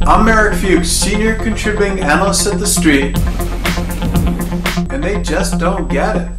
I'm Eric Fuchs, Senior Contributing Analyst at The Street, and they just don't get it.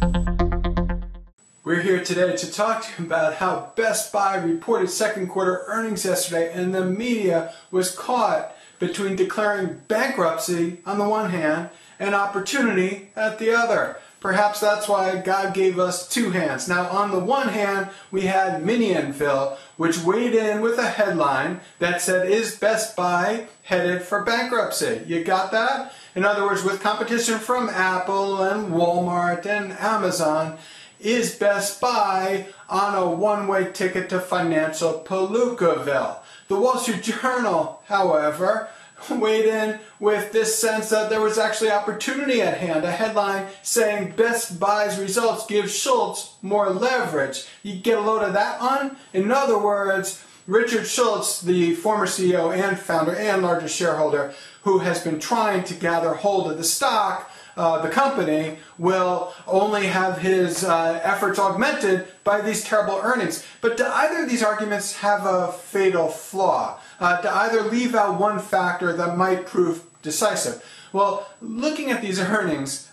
We're here today to talk to you about how Best Buy reported second quarter earnings yesterday, and the media was caught between declaring bankruptcy on the one hand and opportunity at the other. Perhaps that's why God gave us two hands. Now, on the one hand, we had Minionville, which weighed in with a headline that said, "Is Best Buy headed for bankruptcy?" You got that? In other words, with competition from Apple and Walmart and Amazon, is Best Buy on a one-way ticket to financial Palookaville? The Wall Street Journal, however, weighed in with this sense that there was actually opportunity at hand. A headline saying Best Buy's results give Schultz more leverage. You get a load of that one? In other words, Richard Schultz, the former CEO and founder and largest shareholder, who has been trying to gather hold of the stock, the company, will only have his efforts augmented by these terrible earnings. But do either of these arguments have a fatal flaw? Do either leave out one factor that might prove decisive? Well, looking at these earnings,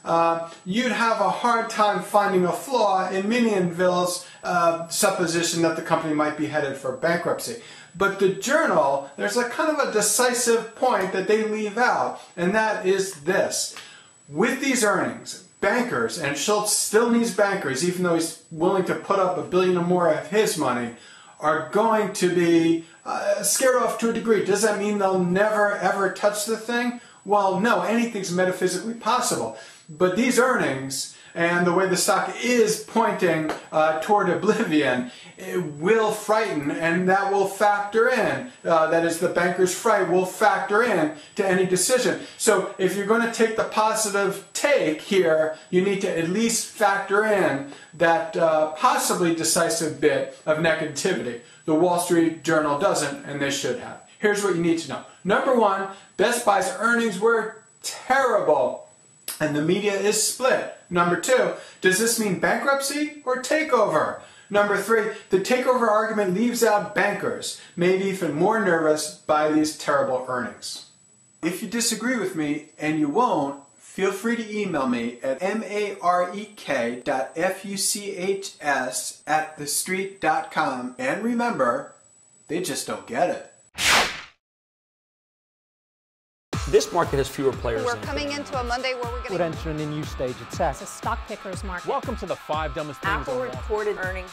you'd have a hard time finding a flaw in Minionville's supposition that the company might be headed for bankruptcy. But the Journal, there's a kind of a decisive point that they leave out, and that is this. With these earnings, bankers, and Schultz still needs bankers, even though he's willing to put up $1 billion or more of his money, are going to be scared off to a degree. Does that mean they'll never ever touch the thing? Well, no, anything's metaphysically possible. But these earnings and the way the stock is pointing toward oblivion, it will frighten, and that will factor in. That is, the banker's fright will factor in to any decision. So if you're going to take the positive take here, you need to at least factor in that possibly decisive bit of negativity. The Wall Street Journal doesn't, and they should have. Here's what you need to know. Number one, Best Buy's earnings were terrible, and the media is split. Number two, does this mean bankruptcy or takeover? Number three, the takeover argument leaves out bankers, made even more nervous by these terrible earnings. If you disagree with me, and you won't, feel free to email me at marek.fuchs@thestreet.com. And remember, they just don't get it. This market has fewer players. We're coming into a Monday where we're We're entering a new stage of tech. It's a stock picker's market. Welcome to the 5 dumbest things. Apple reported earnings.